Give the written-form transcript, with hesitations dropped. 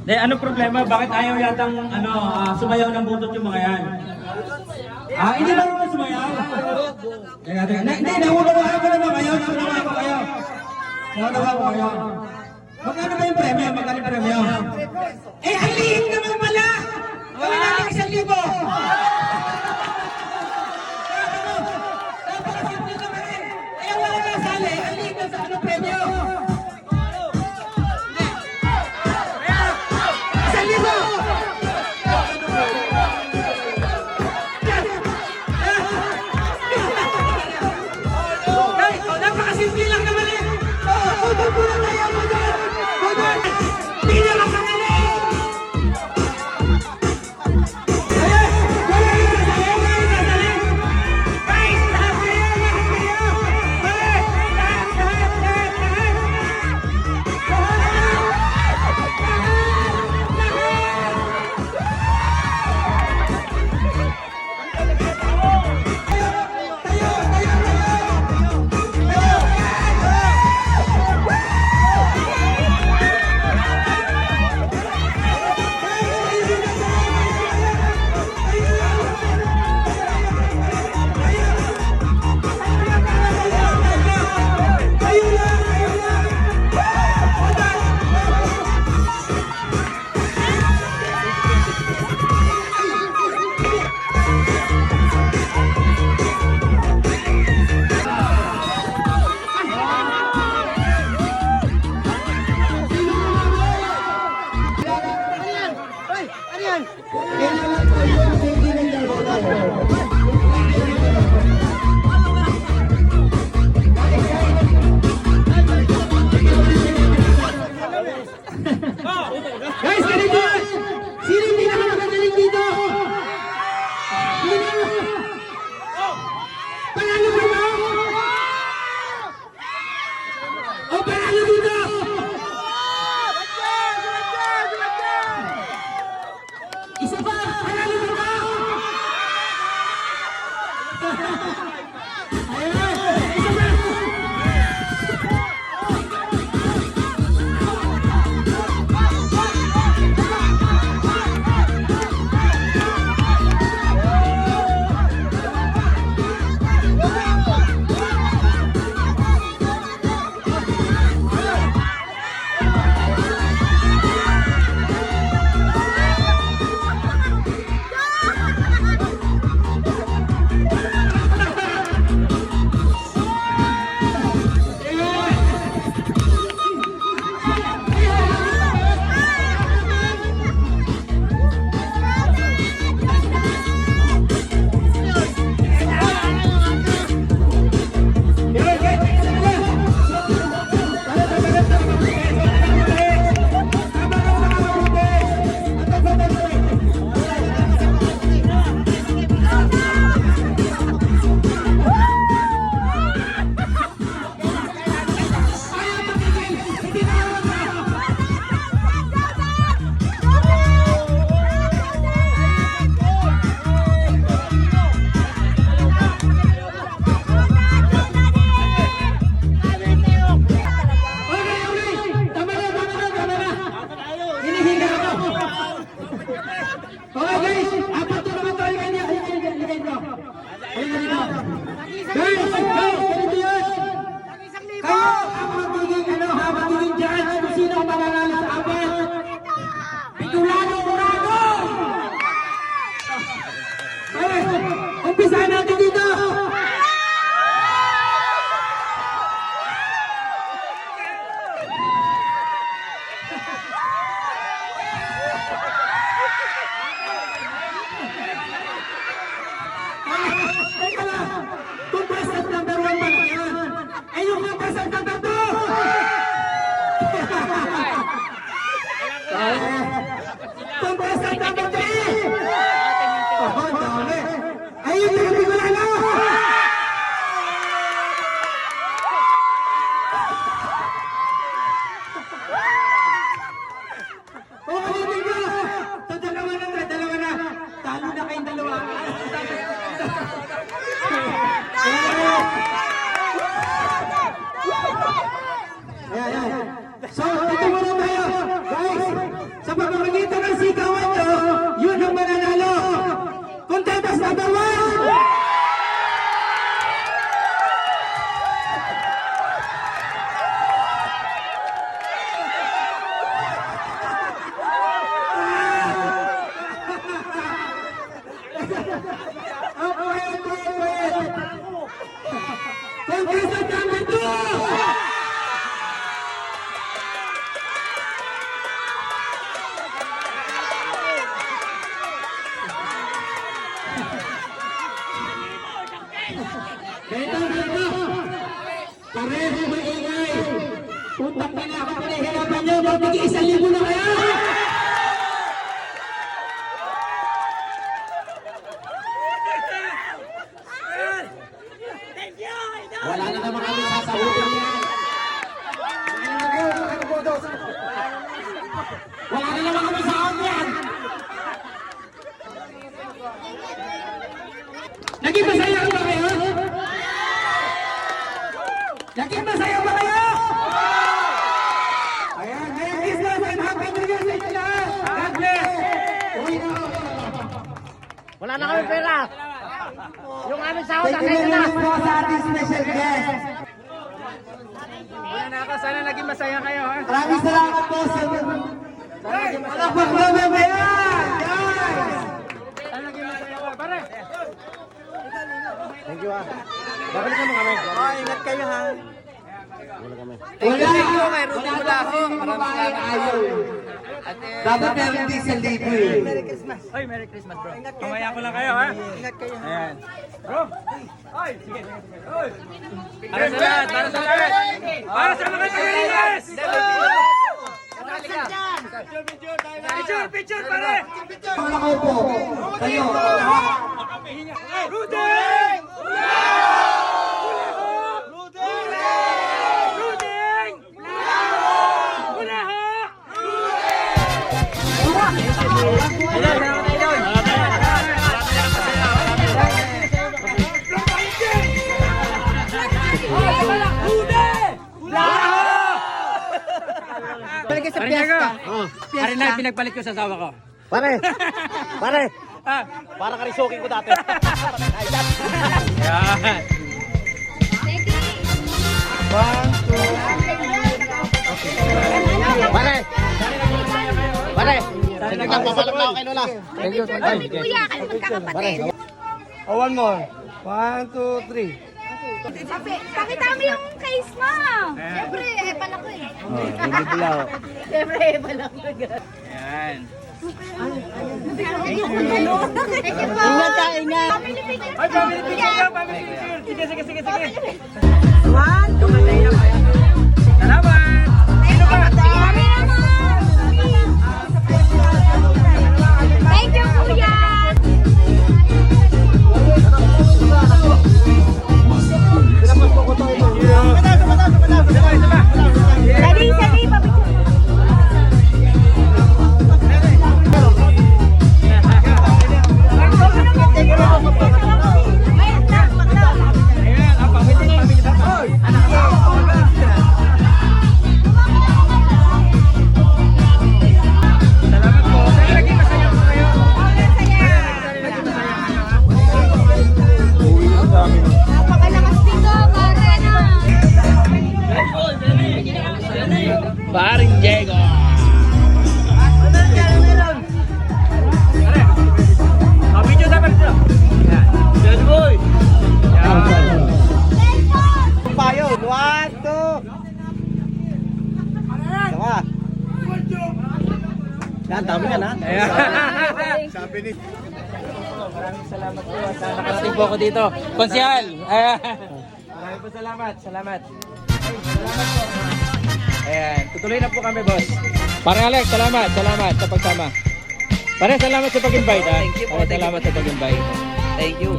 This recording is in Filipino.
Ano problema? Bakit ayaw yatang sumayaw ng butot yung mga yan? Hindi marunong sumayaw? Teka. Hindi, naunawa ko naman kayo. Naunawa ko kayo. Magkano ba yung premyo? Magkano yung premyo? Ang liit naman pala! Gawin natin 1,000. Napakasimple naman eh. Wala ka sali. Ang liit na sa anong premyo? 1,000! Napakasimple lang naman eh. Putol po lang tayo. Putol! Pinakakanali! Guys, ganito! Sino yung pinakamagaling dito? Panalo ba ba? O panalo dito? Isa pa! Panalo ba ba? Umpisahan natin dito! Teka lang! Contestant number 1 ba na yan? Ay, yung contestant number 2! Contestant number 3! Ayun, hindi ko lang ako! Hindi ko! Sa dalawa na! Talo na kayong dalawa! Wala na naman kami sa yan. Naging masaya ba kayo? Naging masaya ba kayo? Ayan, Merry Christmas and Happy New Year sa inyo lahat. God bless. Uwi na ako. Wala na kami pera. Yung aming sahod Thank na you kayo very na. much po sa ating special guest. Wala na ako. Sana naging masaya kayo. Ha? Maraming salamat po sa mga pagmamayan, guys! Sana naging masaya ka. Pare. Thank you ha. Babalikan mo kami. Ingat kayo ha. Wala! Kay Rudy Bulaho. Maraming salamat. Ayaw. Dapat meron din sa libo eh. Oy, Merry Christmas bro. Mamaya ko lang kayo ha. Ingat kayo. Ayan. Bro. Oy, sige. Oy. Para sa lahat, para sa lahat. Para sa mga tagalinis. Picture, pare. Mga ko po, kayo. Rudy! Balik sa piyesta. Pare na, pinagpalit ko sa asawa ko. Pare, pare, Ah, para karisukin ko dati. yan. Pare, pare, nagpapalam na ako kay Lola. Thank you. Kuya, kayo magkakapatid. Oh, one more. 1, 2, 3. Pakita mo yung case mo. Siyempre, pala ko eh. Hindi pala ako. Siyempre, pala ko. Yan. Ingat ka, ingat. Ay, family picture ka, family picture. Sige, sige, sige, sige. One, two, Salamat. Sino ba? Thank you, kuya. Sali, sali, papicture. Ayan, ang family picture. Salamat po. Sana naging masaya po kayo. Naging masaya kayo, ha? Napakalakas dito, pare na. Paring Diego. Video dapat dito. Yan. Good boy. Yan. Payo, 1, 2. Dalawa. Yan, dami yan ha. Ayan. Maraming salamat po sa nakarating po ako dito. Konsyal. Ayan. Maraming po salamat. Salamat. Ay, salamat po. Ayan. Tutuloy na po kami, boss. Parang Alex, salamat. Salamat sa pagsama. Pare, salamat sa pag-invite. Thank you po. Salamat sa pag-invite. Thank you.